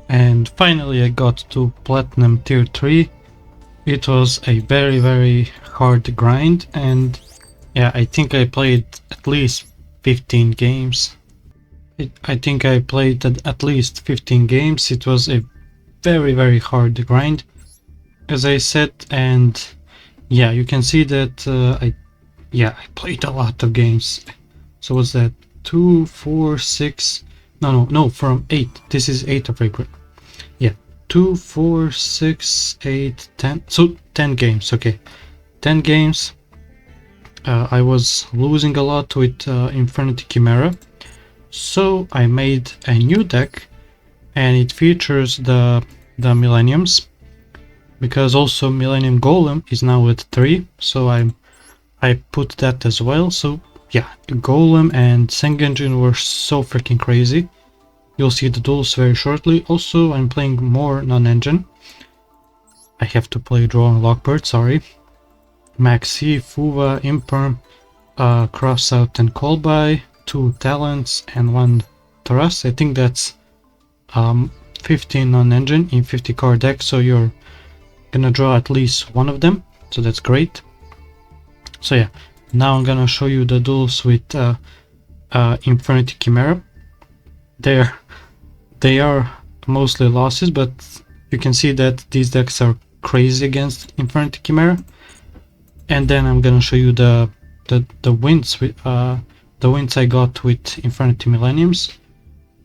And finally I got to Platinum Tier 3. It was a very hard grind, and yeah, I think I played at least 15 games. I think I played at least 15 games. It was a very hard grind, as I said, and yeah, you can see that I played a lot of games. So what's that? 2, 4, 6. No, from 8. This is 8 of April. Yeah, 2, 4, 6, 8, 10. So 10 games. Okay, 10 games. I was losing a lot with Infernity Chimera, so I made a new deck, and it features the Millenniums, because also Millennium Golem is now at 3, so I put that as well. So yeah, Golem and Sengenjin were so freaking crazy. You'll see the duels very shortly. Also, I'm playing more non-engine. I have to play Draw and Lockbird, sorry. Maxi, Fuva, Imperm, Cross Out and Call By, 2 Talents and 1 Thrust. I think that's 15 non-engine in 50 card deck, so you're gonna draw at least one of them, so that's great. So yeah, now I'm gonna show you the duels with Infernity Chimera. They are mostly losses, but you can see that these decks are crazy against Infernity Chimera. And then I'm gonna show you the wins with the wins I got with Infernity Millenniums.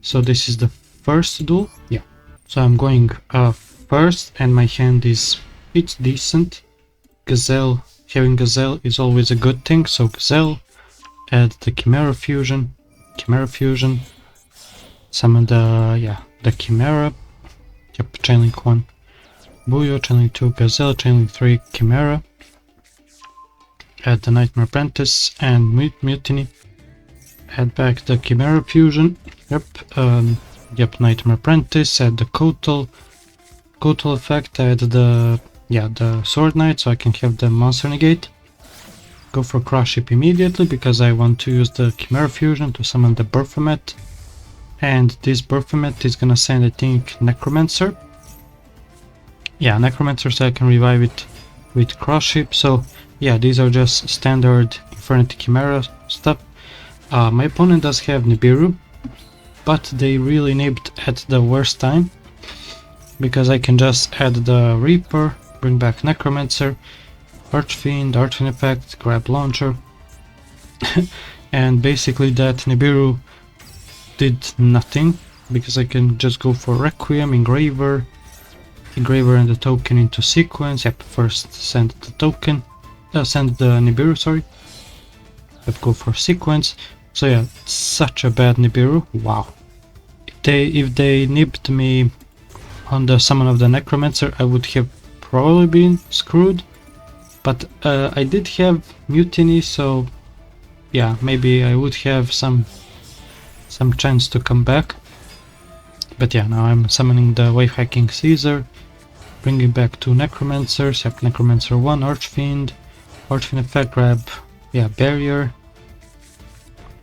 So this is the first duel. Yeah. So I'm going first, and my hand is it's decent. Gazelle, having Gazelle is always a good thing. So Gazelle, add the Chimera Fusion, summon the Chimera. Yep, chainlink 1 Buyo, chainlink 2 Gazelle, chainlink 3 Chimera. Add the Nightmare Apprentice and Mutiny. Add back the Chimera Fusion. Yep, Nightmare Apprentice. Add the Kotal effect. Add the Sword Knight, so I can have the monster negate. Go for Crush Ship immediately because I want to use the Chimera Fusion to summon the Baphomet. And this Baphomet is gonna send, I think, Necromancer. Yeah, Necromancer, so I can revive it with Crush Ship. So yeah, these are just standard Infernity Chimera stuff. My opponent does have Nibiru, but they really nibbed at the worst time, because I can just add the Reaper, bring back Necromancer, Archfiend effect, grab Launcher, and basically that Nibiru did nothing, because I can just go for Requiem, Engraver and the token into sequence. Yep, first send the token, send the Nibiru, sorry. Let's go for sequence. So yeah, such a bad Nibiru. Wow. If they nibbed me on the summon of the Necromancer, I would have probably been screwed. But I did have Mutiny, so yeah, maybe I would have some chance to come back. But yeah, now I'm summoning the Wave Hacking Caesar, bringing back 2 Necromancers. Yep, Necromancer 1, Archfiend effect, grab Barrier,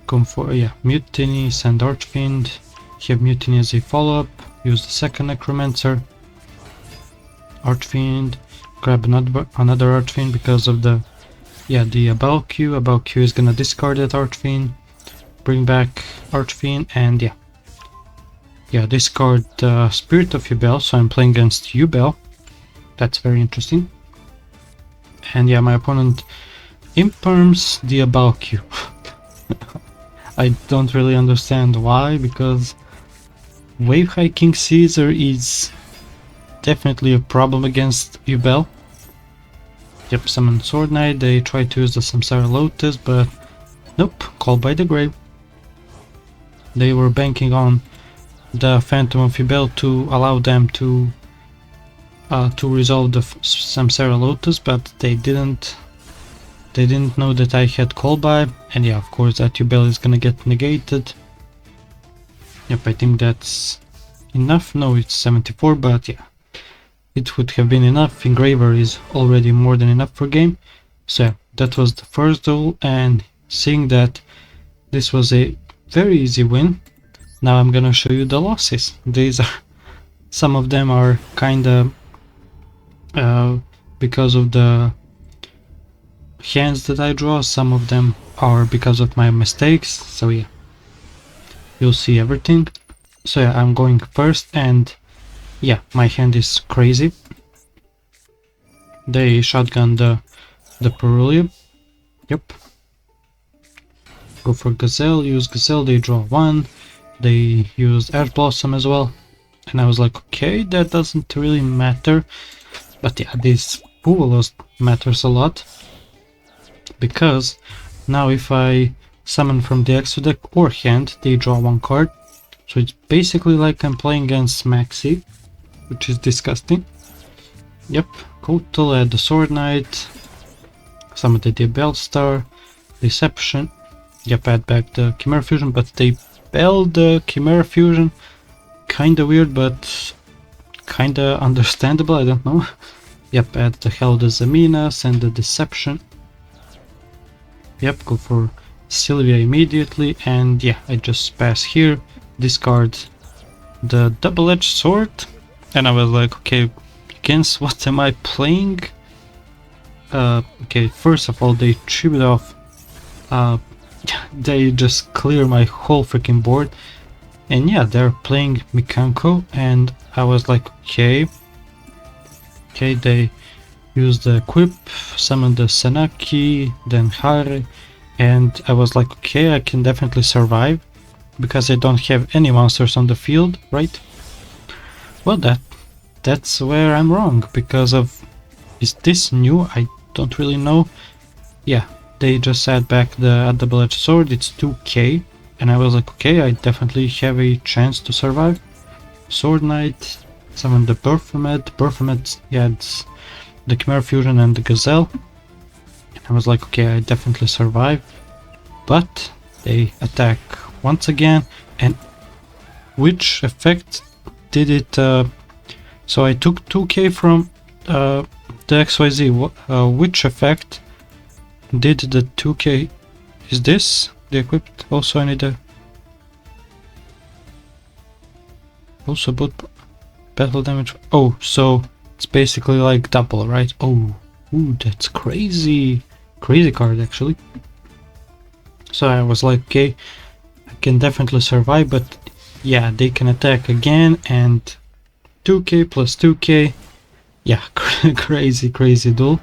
come for Mutiny, send Archfiend, have Mutiny as a follow-up, use the second Necromancer, Archfiend, grab another Archfiend because of the Abalq. Abalq is gonna discard that Archfiend, bring back Archfiend, and discard the Spirit of Yubel, so I'm playing against Yubel. That's very interesting. And yeah, my opponent imperms the Abalq. I don't really understand why, because Wave Hiking Caesar is definitely a problem against Yubel. Yep, summon Sword Knight. They try to use the Samsara Lotus, but nope, Called by the Grave. They were banking on the Phantom of Yubel to allow them to resolve the Samsara Lotus, but they didn't know that I had Call By, and yeah, of course that Yubel is gonna get negated. Yep, I think that's enough. No, it's 74, but yeah, it would have been enough. Engraver is already more than enough for game. So yeah, that was the first duel, and seeing that this was a very easy win, now I'm gonna show you the losses. These Some of them are kinda because of the hands that I draw, some of them are because of my mistakes, so yeah, you'll see everything. So yeah, I'm going first, and yeah, my hand is crazy. They shotgun the Perulia. Yep. Go for Gazelle, use Gazelle, they draw one. They use Ash Blossom as well. And I was like, okay, that doesn't really matter. But yeah, this Puvolos matters a lot. Because now if I summon from the extra deck or hand, they draw one card. So it's basically like I'm playing against Maxi, which is disgusting. Yep, Kotal, add the Sword Knight, summon the Bellstar, Deception. Yep, add back the Chimera Fusion, but they belled the Chimera Fusion. Kinda weird, but kinda understandable, I don't know. Yep, add the Hell the Zamina, send the Deception. Yep, go for Sylvia immediately, and yeah, I just pass here, discard the double-edged sword, and I was like, okay, against what am I playing? Okay, first of all, they tribute off, they just clear my whole freaking board, and yeah, they're playing Mikanko, and I was like, okay, they use the equip, summon the Sanaki, then Hare, and I was like, okay, I can definitely survive, because I don't have any monsters on the field, right? Well, that's where I'm wrong, because of... Is this new? I don't really know. Yeah, they just add back the double-edged sword, it's 2k, and I was like, okay, I definitely have a chance to survive. Sword Knight, summon the Baphomet, yeah, it's the Chimera Fusion and the Gazelle. And I was like, okay, I definitely survive. But they attack once again, and which effect did it... so I took 2k from the XYZ. Which effect did the 2k... Is this the equipped? Also I need a... Also both battle damage... Oh, so it's basically like double, right? Oh, ooh, that's crazy. Crazy card, actually. So I was like, okay, I can definitely survive, but yeah, they can attack again, and 2k plus 2k. Yeah, crazy duel.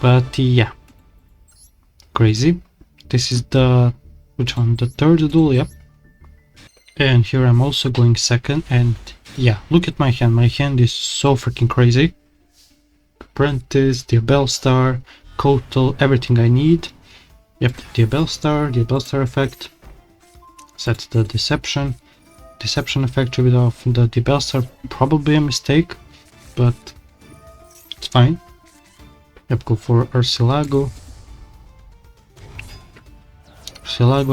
But yeah, crazy. This is the... which one? The third duel, yep. And here I'm also going second, and yeah, look at my hand. My hand is so freaking crazy. Apprentice, the Bellstar, Kotal, everything I need. Yep, the Bellstar effect. Set the Deception effect, tribute off the Bellstar. Probably a mistake, but it's fine. Yep, go for Ursilago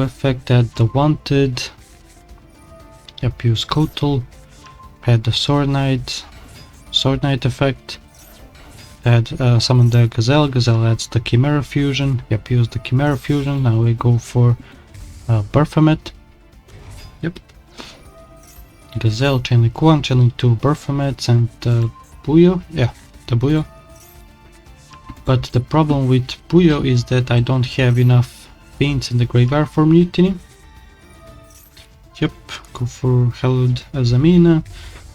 effect, add the Wanted. Yep, use Kotal, add the Sword Knight effect, add summon the Gazelle adds the Chimera Fusion. Yep, use the Chimera Fusion. Now we go for Baphomet. Yep, Gazelle, Chainlink 1, Chainlink 2, Baphomet, and Buyo. Yeah, the Buyo. But the problem with Buyo is that I don't have enough paints in the graveyard for Mutiny. Yep, go for Hallowed Azamina.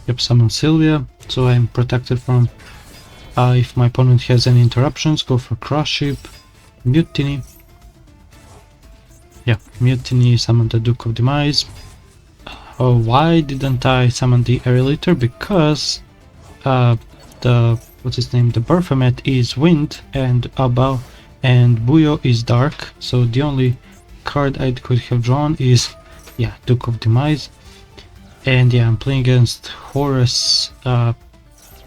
Yep, summon Sylvia, so I'm protected from if my opponent has any interruptions. Go for Cross Ship, Mutiny. Yeah, Mutiny, summon the Duke of Demise. Oh, why didn't I summon the Aerilator? Because the... what's his name? The Baphomet is Wind, and Buyo is Dark, so the only card I could have drawn is... yeah, Duke of Demise. And yeah, I'm playing against Horus,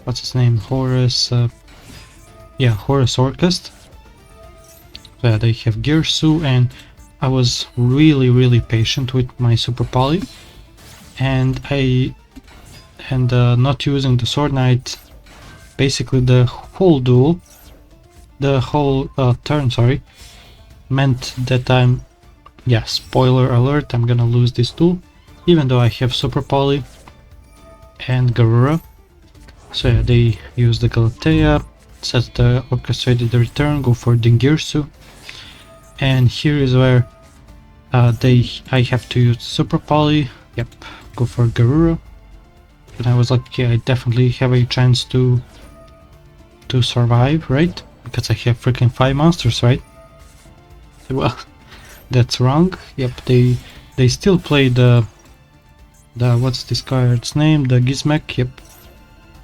what's his name? Horus, yeah, Horus Orcust. So yeah, they have Girsu, and I was really patient with my Super Poly. And not using the Sword Knight, basically the whole duel, the whole turn, sorry, meant that I'm... yeah, spoiler alert, I'm gonna lose this duel, even though I have Super Poly. and Garura. So yeah, they use the Galatea, set the orchestrated return, go for Dingirsu, and here is where I have to use Super Poly. Yep, go for Garura. And I was like, okay, I definitely have a chance to survive, right? Because I have freaking 5 monsters, right? Well, that's wrong. Yep, they still play the what's this card's name? The Gizmek. Yep,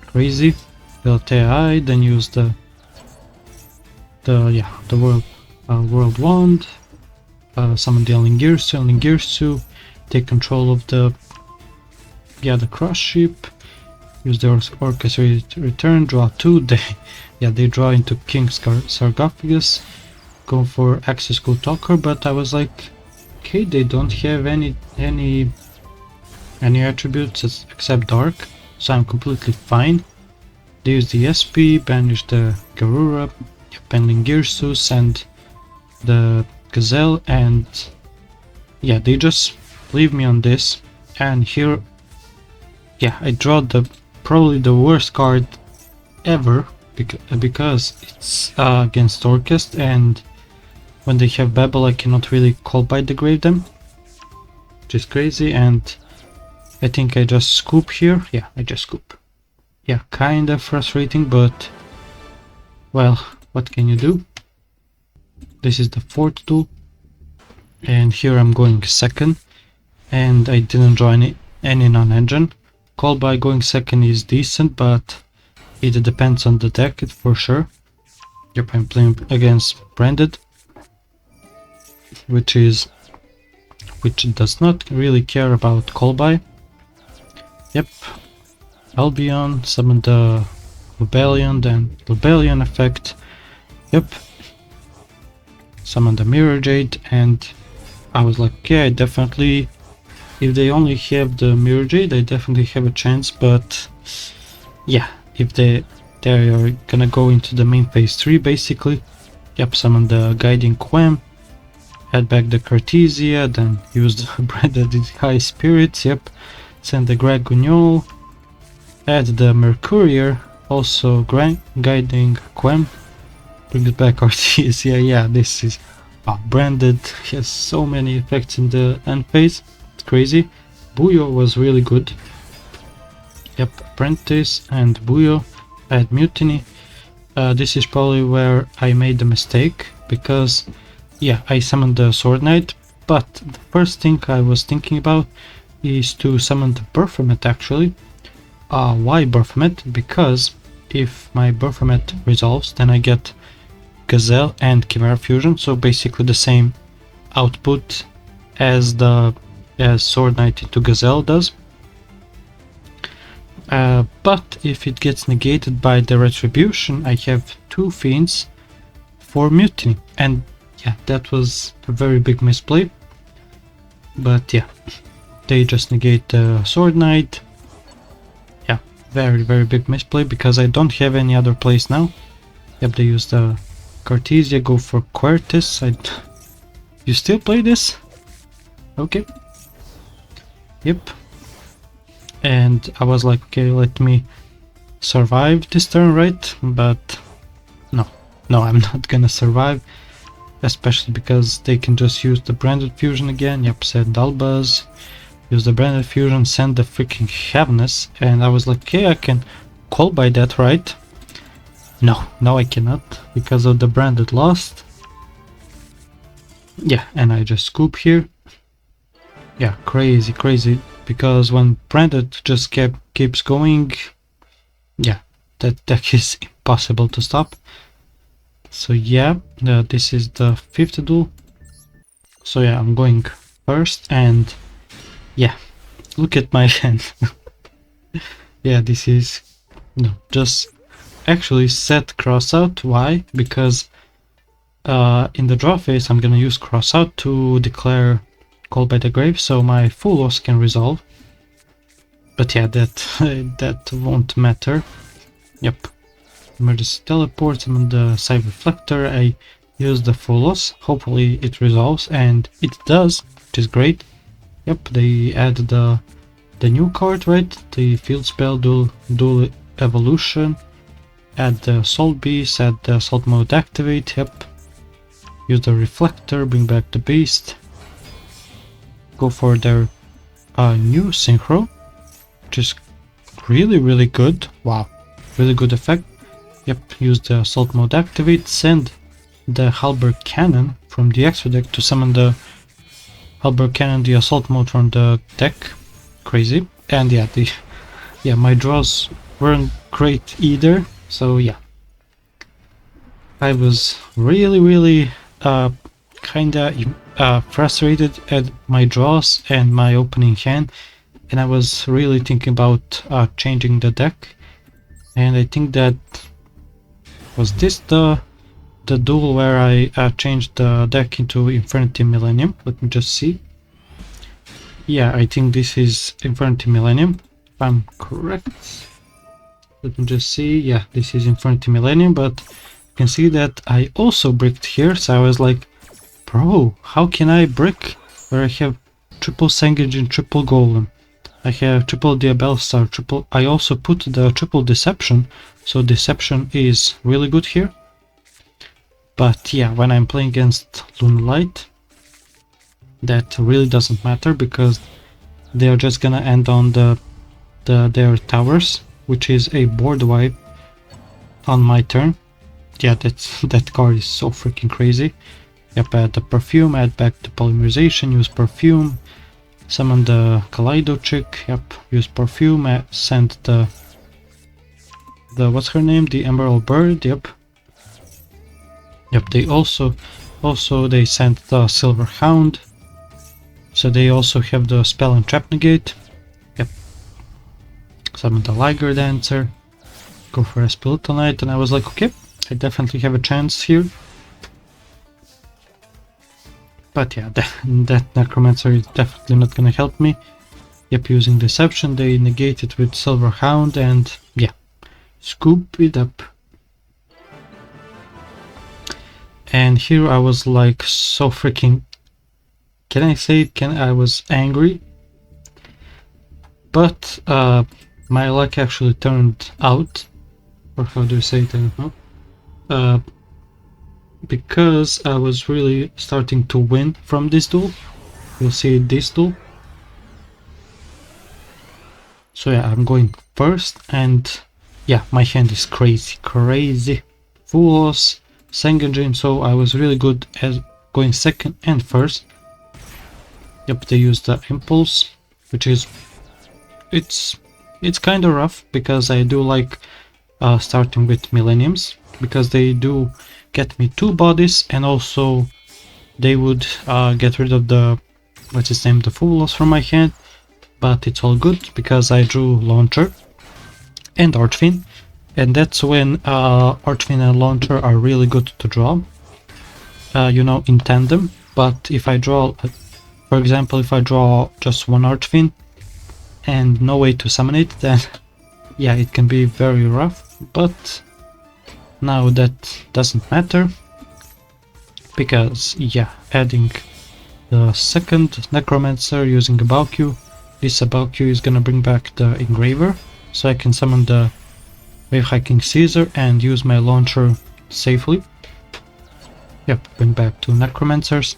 crazy. Galatea, then use the world wand. Summon the Lingirsu, take control of the cross ship, use the orchestrated return, draw 2, they draw into King's Sarcophagus, go for Access Cool Talker, but I was like, okay, they don't have any attributes except Dark, so I'm completely fine. They use the SP, banish the Garura, and Lingirsu, send the Gazelle, and yeah, they just leave me on this, and here, yeah, I draw probably the worst card ever, because it's against Orchest, and when they have Babel I cannot really call by the Grave them, which is crazy, and I think I just scoop here. Yeah, I just scoop. Yeah, kinda frustrating, but well, what can you do? This is the 4th duel, and here I'm going second, and I didn't draw any non-engine. Call by going second is decent, but it depends on the deck, for sure. Yep, I'm playing against Branded, which does not really care about call by. Yep, Albion, summon the Lubellion, then Lubellion effect. Yep, summon the Mirror Jade, and I was like, yeah, definitely, if they only have the Mirror Jade, I definitely have a chance, but yeah, if they are gonna go into the main phase 3 basically. Yep, summon the Guiding Quem, add back the Cartesia, then use the Branded High Spirits, yep, send the Gragugnol, add the Mercurier, also Guiding Quem, bring it back Cartesia. Yeah, this is Branded has so many effects in the end phase, it's crazy. Buyo was really good. Yep, Apprentice and Buyo, add Mutiny. This is probably where I made the mistake, because yeah, I summoned the Sword Knight, but the first thing I was thinking about is to summon the Baphomet actually. Why Baphomet? Because if my Baphomet resolves, then I get Gazelle and Chimera Fusion, so basically the same output as Sword Knight into Gazelle does. But if it gets negated by the Retribution, I have 2 Fiends for Mutiny, and yeah, that was a very big misplay. But yeah, they just negate the Sword Knight. Yeah, very, very big misplay, because I don't have any other plays now. Yep, they use the Cartesia, go for Quertus. You still play this? Okay. Yep. And I was like, okay, let me survive this turn, right? But no, I'm not gonna survive, especially because they can just use the Branded Fusion again. Yep, send Albaz, use the Branded Fusion, send the freaking Heaviness, and I was like, okay, I can call by that, right? No, I cannot, because of the Branded Lost. Yeah, and I just scoop here. Yeah, crazy, because when Branded just keeps going, yeah, that deck is impossible to stop. So yeah, this is the 5th duel. So yeah, I'm going first, and yeah, look at my hand. Yeah, this is just actually set cross out. Why? Because in the draw phase I'm gonna use cross out to declare Call by the Grave, so my full loss can resolve. But yeah, that won't matter. Yep, emergency teleport, summon the Side Reflector, I use the full loss, hopefully it resolves, and it does, which is great. Yep, they add the the new card, right? The field spell dual evolution. Add the assault beast, add the assault mode activate, yep. Use the reflector, bring back the beast. Go for their new synchro, which is really good. Wow, really good effect. Yep, use the assault mode activate, send the halberd cannon from the extra deck to summon the halberd cannon, the assault mode from the deck. Crazy. And yeah, my draws weren't great either, so yeah. I was really kinda frustrated at my draws and my opening hand, and I was really thinking about changing the deck. And I think that was this the duel where I changed the deck into Infernity Millennium. Let me just see. Yeah, I think this is Infernity Millennium, if I'm correct. Let me just see. Yeah, this is Infernity Millennium, but you can see that I also bricked here, so I was like, bro, how can I brick where I have triple Sengage, triple Golem? I have triple Diabellstar, triple... I also put the triple Deception, so Deception is really good here. But yeah, when I'm playing against Lunalight, that really doesn't matter, because they're just gonna end on their towers, which is a board wipe on my turn. Yeah, that card is so freaking crazy. Yep, add the perfume, add back the polymerization, use perfume, summon the Kaleido chick, yep, use perfume, send the what's her name, the Emerald Bird, yep. Yep, they also they sent the Silver Hound, so they also have the spell and trap negate. Yep, summon the Liger Dancer, go for a Spiritual Knight, and I was like, okay, I definitely have a chance here. But yeah, that Necromancer is definitely not gonna help me. Yep, using Deception, they negate it with Silver Hound, and yeah, scoop it up. And here I was like so freaking... Can I say it? I was angry. But my luck actually turned out. Or how do you say it? I don't know. Because I was really starting to win from this duel. You'll see this duel. So yeah, I'm going first, and yeah, my hand is crazy. Full loss, Sengajin, so I was really good at going second and first. Yep, they used the impulse, which is... It's kind of rough, because I do like starting with Millenniums, because they do get me 2 bodies, and also they would get rid of the, what's his name, the full loss from my hand. But it's all good, because I drew Launcher and Archfiend, and that's when Archfiend and Launcher are really good to draw, you know, in tandem. But if I draw, for example, if I draw just one Archfiend and no way to summon it, then yeah, it can be very rough. But now that doesn't matter, because yeah, adding the second Necromancer using a Balcu, this Balcu is gonna bring back the Engraver, so I can summon the Wave Hiking Caesar and use my Launcher safely. Yep, bring back 2 Necromancers.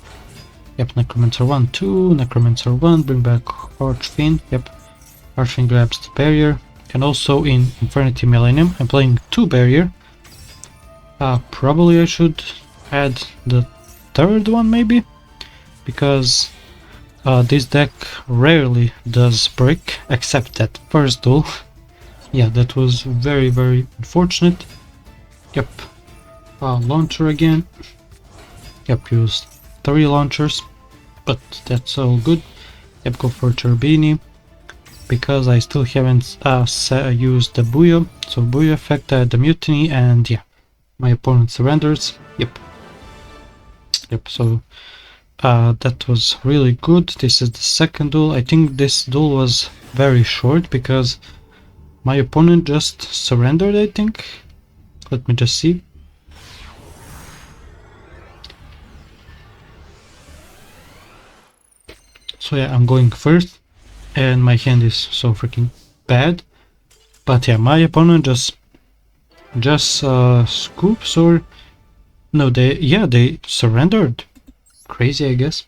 Yep, Necromancer 1, 2, Necromancer 1, bring back Archfiend. Yep, Archfiend grabs the barrier. And also in Infernity Millennium, I'm playing 2 barrier. Probably I should add the third one, maybe, because this deck rarely does break, except that first duel. Yeah, that was very unfortunate. Yep, Launcher again. Yep, used 3 launchers, but that's all good. Yep, go for Cherubini, because I still haven't used the Booyah. So Booyah effect, the Mutiny, and yeah, my opponent surrenders. Yep, so that was really good. This is the second duel. I think this duel was very short, because my opponent just surrendered, I think. Let me just see. So yeah, I'm going first. and my hand is so freaking bad. But yeah, my opponent just scoops, or no, they surrendered. Crazy, I guess.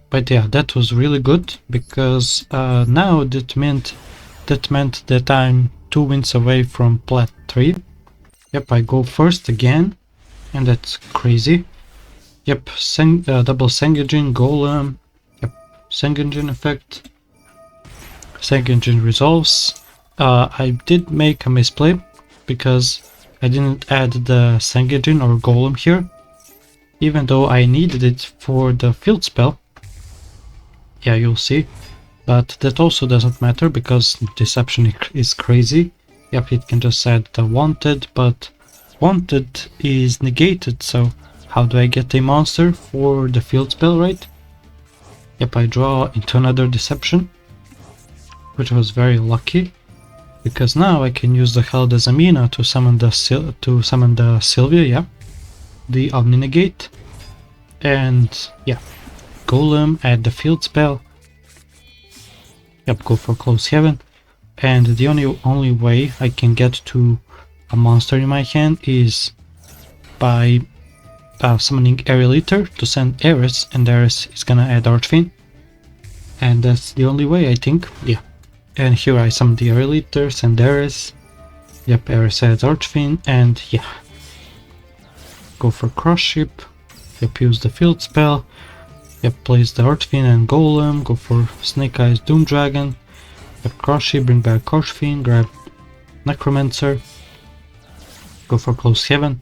But yeah, that was really good, because now that meant that I'm 2 wins away from plat 3. Yep, I go first again, and that's crazy. Yep, double Sengajin, Golem. Yep, Sengajin effect. Sengajin resolves. I did make a misplay, because I didn't add the Sengajin or Golem here, even though I needed it for the field spell. Yeah, you'll see. But that also doesn't matter, because Deception is crazy. Yep, it can just add the wanted, but wanted is negated, so how do I get a monster for the field spell, right? Yep, I draw into another Deception, which was very lucky, because now I can use the Helda Zamina to summon the Sylvia, yeah, the Omni Negate, and yeah, Golem add the field spell. Yep, go for Close Heaven, and the only way I can get to a monster in my hand is by summoning Aerial Ether to send Ares, and Ares is gonna add Archfiend, and that's the only way, I think. Yeah, and here I summon the Aerial Ether, send Ares. Yep, Ares adds Archfiend, and yeah, go for Cross Ship. Yep, use the field spell. Yep, place the Archfiend and Golem, go for Snake Eyes Doom Dragon. Yep, Cross Ship, bring back Archfiend, grab Necromancer, go for Close Heaven,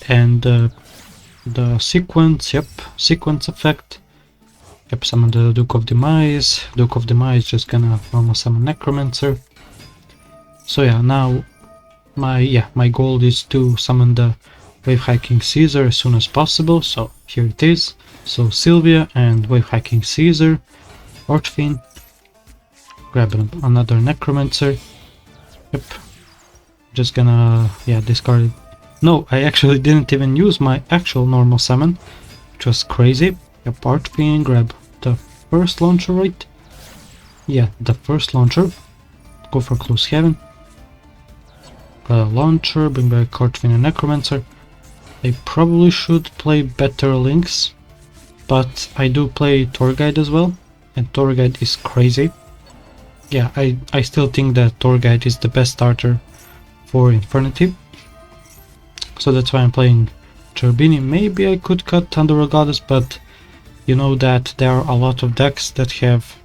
and the sequence, yep, sequence effect. Yep, summon the Duke of Demise. Duke of Demise just gonna normal summon Necromancer. So yeah, now my goal is to summon the Wave Hacking Caesar as soon as possible, so here it is. So Sylvia and Wave Hacking Caesar, Archfiend, grab another Necromancer. Yep, just gonna discard it. No, I actually didn't even use my actual normal summon, which was crazy. Yep, Archfiend, grab the first launcher, right? Yeah, the first launcher. Go for Close Heaven. Launcher, bring back Archfiend and Necromancer. I probably should play better links, but I do play Torguide as well, and Torguide is crazy. Yeah, I still think that Torguide is the best starter for Infernity, so that's why I'm playing Cherubini. Maybe I could cut Thunder Goddess, but you know that there are a lot of decks that have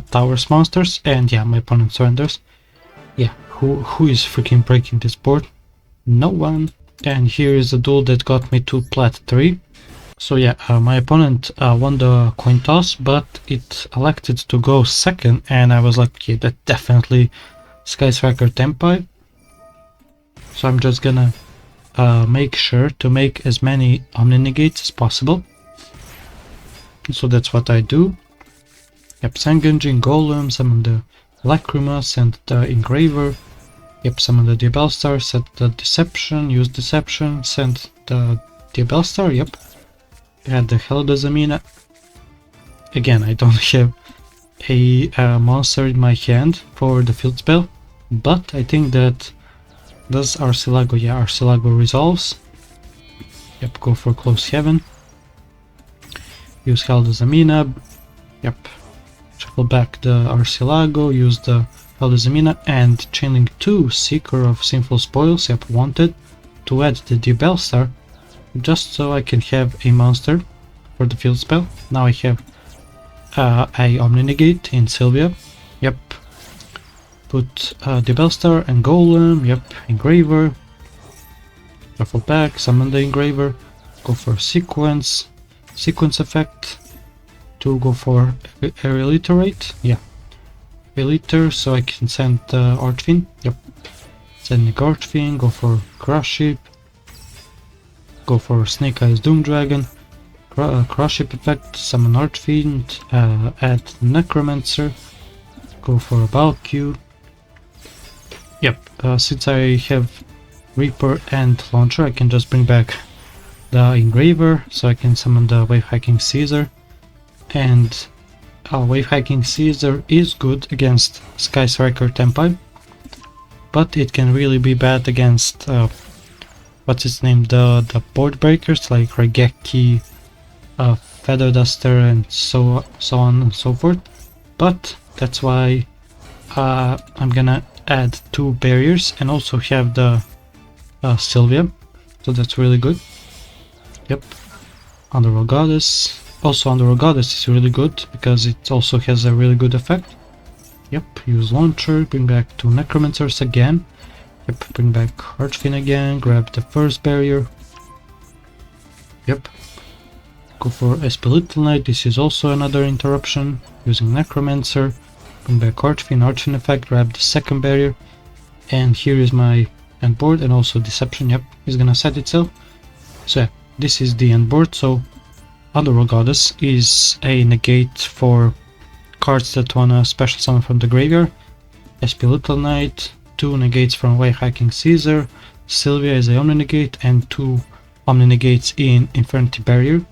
Towers monsters, and yeah, my opponent surrenders. Yeah, who is freaking breaking this board? No one. And here is the duel that got me to plat 3. So yeah, my opponent won the coin toss, but it elected to go second, and I was like, okay, that definitely Skyscraper Tempai. So I'm just gonna make sure to make as many Omni Negates as possible. So that's what I do. Yep, Sangunjin, Golem, summon the Lacrima, send the Engraver. Yep, summon the Diabellstar, set the Deception, use Deception, send the Diabellstar, yep. Add the Helda Zamina. Again, I don't have a monster in my hand for the field spell, but I think that does Arcelago, yeah, Arcelago resolves. Yep, go for Close Heaven. Use Helda Zamina, yep. Shuffle back the Arcelago, use the Helda Zamina, and Chainlink 2, Seeker of Sinful Spoils, yep, wanted, to add the Diabellstar, just so I can have a monster for the field spell. Now I have a Omni Negate in Sylvia, yep. Put Diabellstar and Golem, yep, Engraver. Shuffle back, summon the Engraver, go for sequence effect, to go for Aerial Iterate, yeah. Eliter, so I can send Archfiend, yep. Sending Archfiend, go for Crush Ship, go for Snake Eyes Doom Dragon, Crush Ship effect, summon Archfiend, add Necromancer, go for a Valkyrie. Yep, since I have Reaper and Launcher, I can just bring back the Engraver, so I can summon the Wave Hacking Caesar, and Wave Hacking Caesar is good against Sky Striker Tempai, but it can really be bad against what's its name, the board breakers like Regeki, Feather Duster, and so on and so forth. But that's why I'm gonna add 2 barriers and also have the Sylvia, so that's really good. Yep, Underworld Goddess. Also, Underworld Goddess is really good because it also has a really good effect. Yep, use Launcher, bring back 2 Necromancers again. Yep, bring back Archfiend again, grab the first barrier. Yep, go for SP Little Knight, this is also another interruption. Using Necromancer, bring back Archfiend, Archfiend effect, grab the second barrier. And here is my end board, and also Deception, yep, is gonna set itself. So yeah, this is the end board. So Underworld Goddess is a negate for cards that wanna special summon from the graveyard. SP Little Knight, 2 negates from Wave Hacking Caesar, Sylvia is a Omni negate, and 2 Omni negates in Infernity Barrier.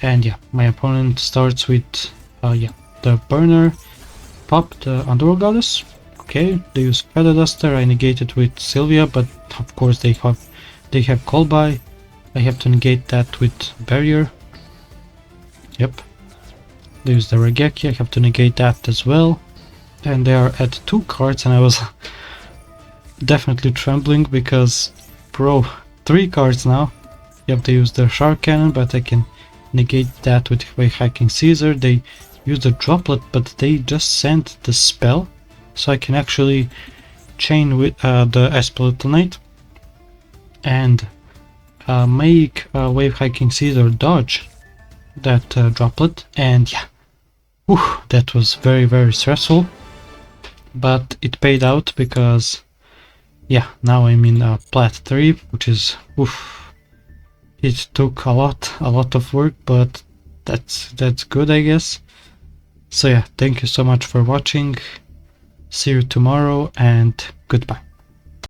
And yeah, my opponent starts with the burner, pop the Underworld Goddess. Okay, they use Feather Duster, I negate it with Sylvia, but of course they have Call By. I have to negate that with Barrier. Yep. They use the Regeki, I have to negate that as well. And they are at 2 cards, and I was definitely trembling because, bro, 3 cards now. Yep, they use the Shark Cannon, but I can negate that with Wave Hacking Caesar. They use the Droplet, but they just sent the spell, so I can actually chain with the SP Little Knight and make Wave Hacking Caesar dodge that Droplet. And yeah, whew, that was very, very stressful, but it paid out because yeah, now I'm in PLAT 3, which is oof, it took a lot of work, but that's good, I guess. So yeah, thank you so much for watching. See you tomorrow, and goodbye.